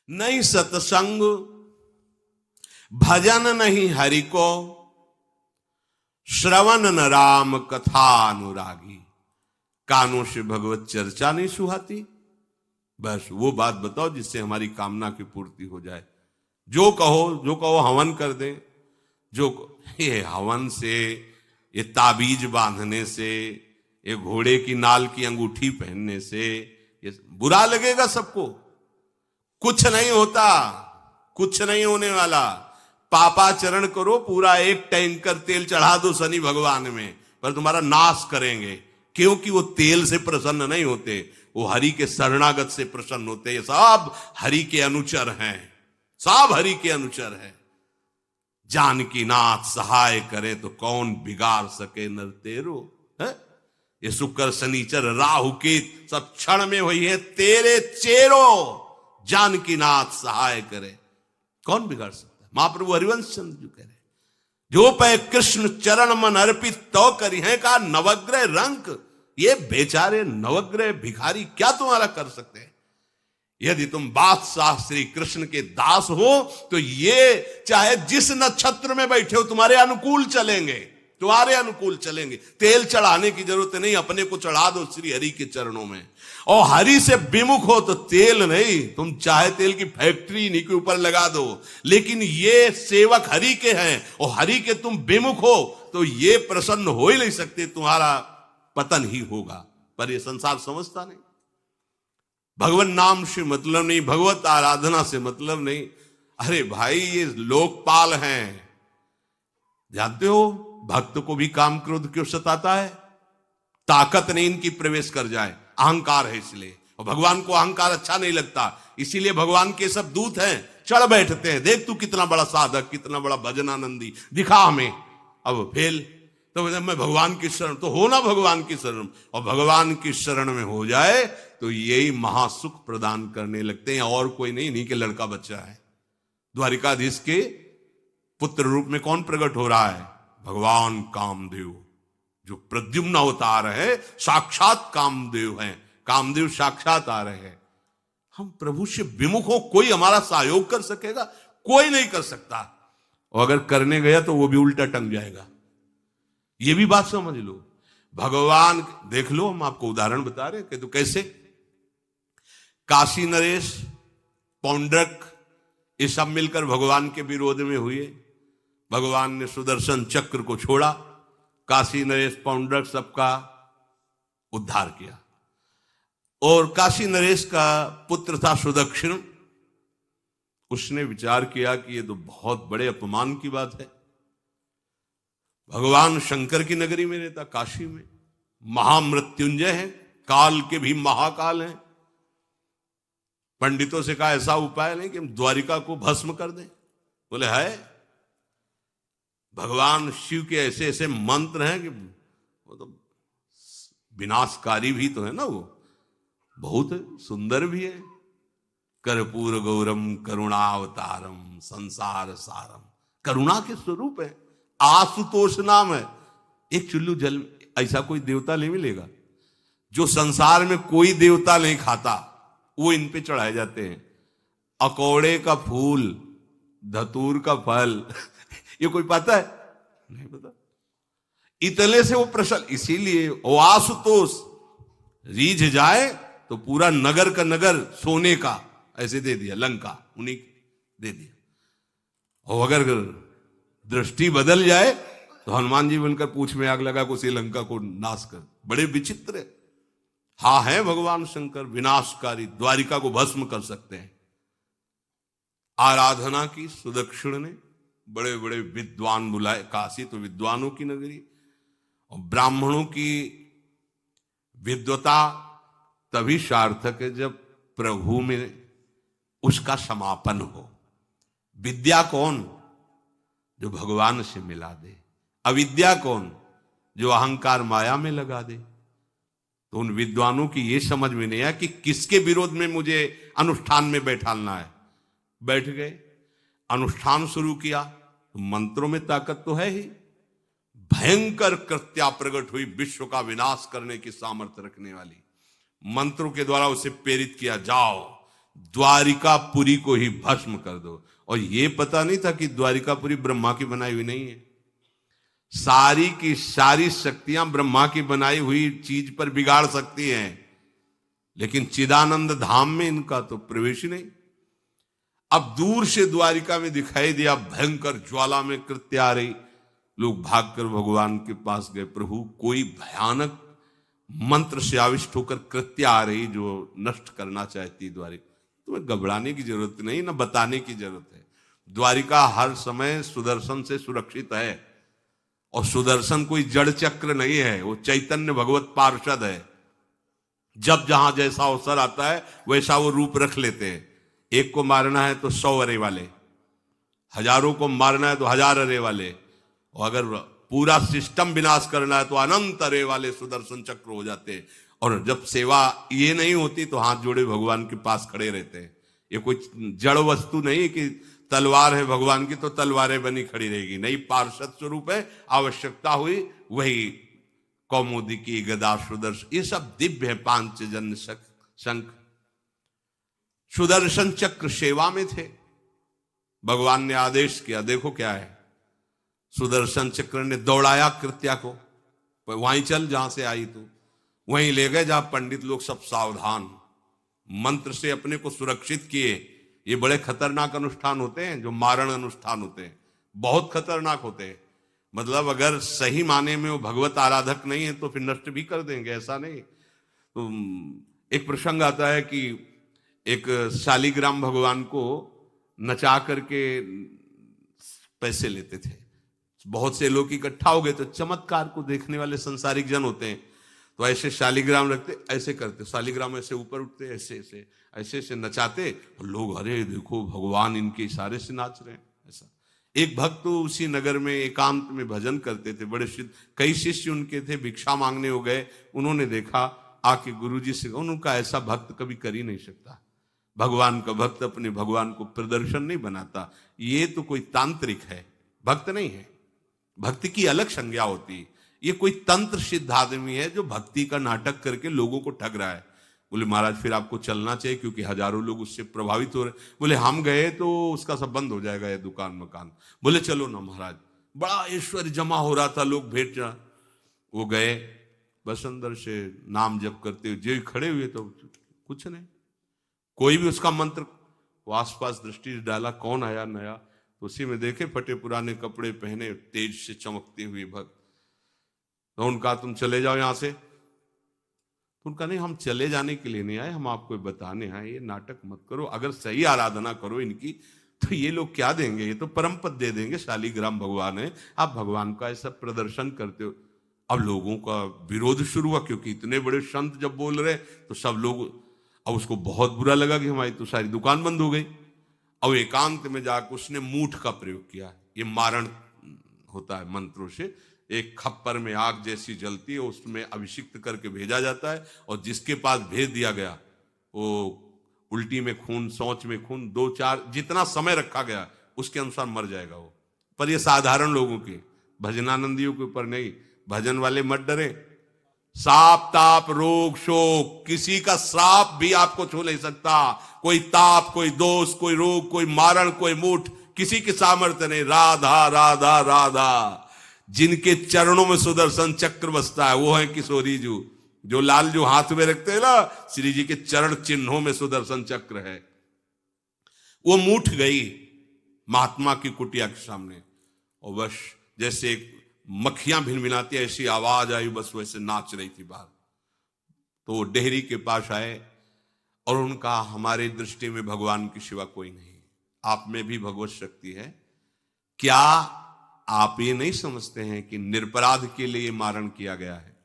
नहीं सत्संग भजन नहीं हरि को, श्रवण न राम कथा अनुरागी, कानों से भगवत चर्चा नहीं सुहाती। बस वो बात बताओ जिससे हमारी कामना की पूर्ति हो जाए। जो कहो हवन कर दे। ये हवन से, ये ताबीज बांधने से, ये घोड़े की नाल की अंगूठी पहनने से ये बुरा लगेगा सबको। कुछ नहीं होता, कुछ नहीं होने वाला। पापाचरण करो, पूरा एक टैंकर तेल चढ़ा दो शनि भगवान में, पर तुम्हारा नाश करेंगे। क्योंकि वो तेल से प्रसन्न नहीं होते, वो हरि के शरणागत से प्रसन्न होते। ये सब हरि के अनुचर हैं, सब हरि के अनुचर हैं। जानकी नाथ सहाय करे तो कौन बिगाड़ सके नर तेरो। है ये शुक्र शनिचर राहु केत सब क्षण में हुई है तेरे चेरो। जानकी नाथ सहाय करे कौन बिगाड़ सकता है। महाप्रभु हरिवंश चंद्र जी कह रहे, जो पे कृष्ण चरण मन अर्पित तो करी है का नवग्रह रंक। ये बेचारे नवग्रह भिखारी क्या तुम्हारा कर सकते हैं। यदि तुम बादशाह श्री कृष्ण के दास हो तो ये चाहे जिस नक्षत्र में बैठे हो तुम्हारे अनुकूल चलेंगे, तुम्हारे अनुकूल चलेंगे। तेल चढ़ाने की जरूरत नहीं, अपने को चढ़ा दो श्री हरि के चरणों में। और हरि से विमुख हो तो तेल नहीं, तुम चाहे तेल की फैक्ट्री इन्हीं के ऊपर लगा दो। लेकिन ये सेवक हरि के हैं और हरि के तुम विमुख हो तो ये प्रसन्न हो ही नहीं सकते, तुम्हारा पतन ही होगा। पर ये संसार समझता नहीं। भगवान नाम से मतलब नहीं, भगवत आराधना से मतलब नहीं। अरे भाई ये लोकपाल हैं, जानते हो भक्त को भी काम क्रोध क्यों सताता है। ताकत नहीं इनकी प्रवेश कर जाए, अहंकार है इसलिए। और भगवान को अहंकार अच्छा नहीं लगता, इसीलिए भगवान के सब दूत हैं चढ़ बैठते हैं। देख तू कितना बड़ा साधक, कितना बड़ा भजनानंदी, दिखा हमें। अब फेल तो मैं भगवान की शरण, तो हो ना भगवान की शरण। और भगवान की शरण में हो जाए तो यही महासुख प्रदान करने लगते हैं, और कोई नहीं, इन्हीं के लड़का बच्चा है। द्वारिकाधीश के पुत्र रूप में कौन प्रकट हो रहा है? भगवान कामदेव, जो प्रद्युम्न अवतार है, साक्षात कामदेव हैं। कामदेव साक्षात आ रहे हैं। हम प्रभु से विमुख हो, कोई हमारा सहयोग कर सकेगा? कोई नहीं कर सकता। और अगर करने गया तो वो भी उल्टा टंग जाएगा। ये भी बात समझ लो। भगवान देख लो, हम आपको उदाहरण बता रहे कि तो कैसे काशी नरेश, पौंड्रक, ये सब मिलकर भगवान के विरोध में हुए। भगवान ने सुदर्शन चक्र को छोड़ा, काशी नरेश पौंड्रक सबका उद्धार किया। और काशी नरेश का पुत्र था सुदक्षिण, उसने विचार किया कि ये तो बहुत बड़े अपमान की बात है। भगवान शंकर की नगरी में रहता, काशी में महामृत्युंजय है, काल के भी महाकाल हैं। पंडितों से कहा ऐसा उपाय नहीं कि हम द्वारिका को भस्म कर दें। बोले है, भगवान शिव के ऐसे ऐसे मंत्र हैं कि वो तो विनाशकारी भी तो है ना, वो बहुत सुंदर भी है। कर्पूर गौरम करुणावतारम संसार सारम, करुणा के स्वरूप है। आशुतोष नाम है। एक चुल्लू जल ऐसा कोई देवता नहीं मिलेगा जो संसार में कोई देवता नहीं खाता, वो इन पे चढ़ाए जाते हैं। अकौड़े का फूल, धतूर का फल ये कोई पता है? नहीं पता। इतने से वो प्रसन्न, इसीलिए वो आशुतोष रीझ जाए तो पूरा नगर का नगर सोने का ऐसे दे दिया, लंका उन्हीं दे दिया। और अगर दृष्टि बदल जाए तो हनुमान जी बनकर पूंछ में आग लगा को श्रीलंका को नाश कर। बड़े विचित्र है। हाँ है भगवान शंकर विनाशकारी, द्वारिका को भस्म कर सकते हैं। आराधना की सुदक्षिण ने, बड़े बड़े विद्वान बुलाए। काशी तो विद्वानों की नगरी, और ब्राह्मणों की विद्वता तभी सार्थक है जब प्रभु में उसका समापन हो। विद्या कौन? जो भगवान से मिला दे। अविद्या कौन? जो अहंकार माया में लगा दे। तो उन विद्वानों की ये समझ में नहीं आया कि किसके विरोध में मुझे अनुष्ठान में बैठालना है। बैठ गए, अनुष्ठान शुरू किया, तो मंत्रों में ताकत तो है ही। भयंकर कृत्या प्रकट हुई, विश्व का विनाश करने की सामर्थ्य रखने वाली। मंत्रों के द्वारा उसे प्रेरित किया, जाओ द्वारिकापुरी को ही भस्म कर दो। और ये पता नहीं था कि द्वारिकापुरी ब्रह्मा की बनाई हुई नहीं है। सारी की सारी शक्तियां ब्रह्मा की बनाई हुई चीज पर बिगाड़ सकती हैं, लेकिन चिदानंद धाम में इनका तो प्रवेश ही नहीं। अब दूर से द्वारिका में दिखाई दिया, भयंकर ज्वाला में कृत्य आ रही। लोग भागकर भगवान के पास गए, प्रभु कोई भयानक मंत्र से आविष्ट होकर कृत्य आ रही जो नष्ट करना चाहती द्वारिका। तुम्हें घबराने की जरूरत नहीं, ना बताने की जरूरत है। द्वारिका हर समय सुदर्शन से सुरक्षित है, और सुदर्शन कोई जड़ चक्र नहीं है, वो चैतन्य भगवत पार्षद है। जब जहां जैसा अवसर आता है वैसा वो रूप रख लेते हैं। एक को मारना है तो 100 अरे वाले, हजारों को मारना है तो 1000 अरे वाले, और अगर पूरा सिस्टम विनाश करना है तो अनंत अरे वाले सुदर्शन चक्र हो जाते हैं। और जब सेवा ये नहीं होती तो हाथ जोड़े भगवान के पास खड़े रहते हैं। ये कोई जड़ वस्तु नहीं कि तलवार है भगवान की तो तलवारें बनी खड़ी रहेगी, नहीं, पार्षद स्वरूप है। आवश्यकता हुई वही कौमुदी की गदा सुदर्शन, ये सब दिव्य है। पांचजन्य शंख सुदर्शन चक्र सेवा में थे। भगवान ने आदेश किया, देखो क्या है, सुदर्शन चक्र ने दौड़ाया कृत्या को, वहीं चल जहां से आई तू, वहीं ले गए जहां पंडित लोग सब सावधान, मंत्र से अपने को सुरक्षित किए। ये बड़े खतरनाक अनुष्ठान होते हैं, जो मारण अनुष्ठान होते हैं, बहुत खतरनाक होते हैं। मतलब अगर सही माने में वो भगवत आराधक नहीं है तो फिर नष्ट भी कर देंगे, ऐसा नहीं। तो एक प्रसंग आता है कि एक शालिग्राम भगवान को नचा करके पैसे लेते थे। बहुत से लोग इकट्ठा हो गए, तो चमत्कार को देखने वाले संसारिक जन होते हैं, तो ऐसे शालिग्राम रखते, ऐसे करते, शालिग्राम ऐसे ऊपर उठते, ऐसे ऐसे ऐसे ऐसे नचाते, और लोग अरे देखो भगवान इनके इशारे से नाच रहे हैं। ऐसा एक भक्त तो उसी नगर में एकांत में भजन करते थे, बड़े कई शिष्य उनके थे, भिक्षा मांगने हो गए। उन्होंने देखा, आके गुरुजी से, उनका ऐसा भक्त कभी कर ही नहीं सकता। भगवान का भक्त अपने भगवान को प्रदर्शन नहीं बनाता, ये तो कोई तांत्रिक है, भक्त नहीं है। भक्ति की अलग संज्ञा होती है। ये कोई तंत्र सिद्ध आदमी है जो भक्ति का नाटक करके लोगों को ठग रहा है। बोले महाराज फिर आपको चलना चाहिए, क्योंकि हजारों लोग उससे प्रभावित हो रहे। बोले हम गए तो उसका सब बंद हो जाएगा, ये दुकान मकान। बोले चलो ना महाराज, बड़ा ऐश्वर्य जमा हो रहा था, लोग भेंट जा। वो गए, बस अंदर से नाम जप करते हुए जो खड़े हुए, तो कुछ नहीं, कोई भी उसका मंत्र। वो आसपास दृष्टि डाला, कौन आया नया, तो उसी में देखे फटे पुराने कपड़े पहने, तेज से चमकते हुए भक्त। तो उनका तुम चले जाओ यहां से। तो उनका नहीं, हम चले जाने के लिए नहीं आए, हम आपको बताने आए, ये नाटक मत करो। अगर सही आराधना करो इनकी तो ये लोग क्या देंगे, ये तो परम पद दे देंगे, शालिग्राम भगवान है, आप भगवान का ऐसा प्रदर्शन करते हो। अब लोगों का विरोध शुरू हुआ, क्योंकि इतने बड़े संत जब बोल रहे तो सब लोग, अब उसको बहुत बुरा लगा कि हमारी तो सारी दुकान बंद हो गई। अब एकांत में जाकर उसने मूठ का प्रयोग किया। ये मारण होता है मंत्रों से, एक खप्पर में आग जैसी जलती है, उसमें अभिषिक्त करके भेजा जाता है, और जिसके पास भेज दिया गया वो उल्टी में खून, शौच में खून, 2-4 जितना समय रखा गया उसके अनुसार मर जाएगा वो। पर ये साधारण लोगों के, भजनानंदियों के ऊपर नहीं। भजन वाले मत डरे, साप ताप रोग शोक, किसी का श्राप भी आपको छू नहीं सकता। कोई ताप, कोई दोष, कोई रोग, कोई मारण, कोई मूठ, किसी की सामर्थ्य नहीं। राधा राधा राधा। जिनके चरणों में सुदर्शन चक्र बसता है वो है किशोरी जी, जो लाल जो हाथ में रखते हैं ना, श्री जी के चरण चिन्हों में सुदर्शन चक्र है। वो मूठ गई महात्मा की कुटिया के सामने, और बस जैसे मक्खियां भिनभिनाती ऐसी आवाज आई, बस वैसे नाच रही थी बाहर। तो वो डेहरी के पास आए और उनका, हमारे दृष्टि में भगवान की सिवा कोई नहीं, आप में भी भगवत शक्ति है क्या? आप ये नहीं समझते हैं कि निरपराध के लिए मारण किया गया है?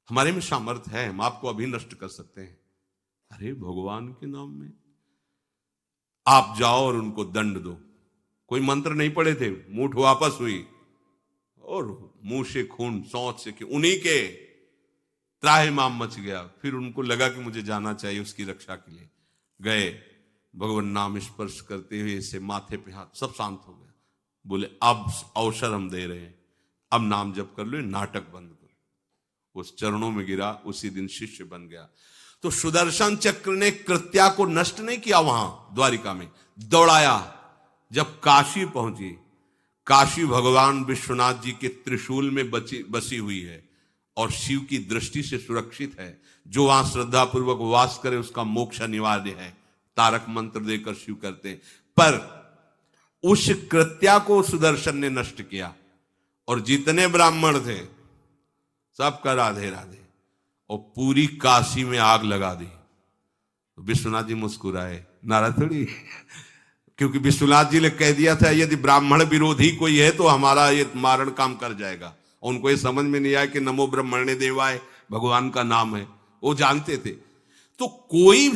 हमारे में सामर्थ्य है, हम आपको अभी नष्ट कर सकते हैं। अरे भगवान के नाम में आप जाओ और उनको दंड दो। कोई मंत्र नहीं पड़े थे, मूठ वापस हुई और मुंह से खून, शौच से, उन्हीं के त्राहिमाम मच गया। फिर उनको लगा कि मुझे जाना चाहिए उसकी रक्षा के लिए। गए, भगवान नाम स्पर्श करते हुए इसे माथे पे हाथ, सब शांत हो गया। बोले अब अवसर हम दे रहे हैं, अब नाम जप कर लो, नाटक बंद करो। उस चरणों में गिरा, उसी दिन शिष्य बन गया। तो सुदर्शन चक्र ने कृत्या को नष्ट नहीं किया वहां द्वारिका में, दौड़ाया। जब काशी पहुंची, काशी भगवान विश्वनाथ जी के त्रिशूल में बसी हुई है और शिव की दृष्टि से सुरक्षित है। जो वहां श्रद्धा पूर्वक वास करे उसका मोक्ष अनिवार्य है, तारक मंत्र देकर शिव करते हैं। पर उस कृत्या को सुदर्शन ने नष्ट किया और जितने ब्राह्मण थे सबका राधे राधे, और पूरी काशी में आग लगा दी। विश्वनाथ जी मुस्कुराए, नाराज थोड़ी, क्योंकि विश्वनाथ जी ने कह दिया था यदि ब्राह्मण विरोधी कोई है तो हमारा ये मारण काम कर जाएगा। उनको ये समझ में नहीं आया कि नमो ब्रह्मणे देवाय भगवान का नाम है, वो जानते थे। तो कोई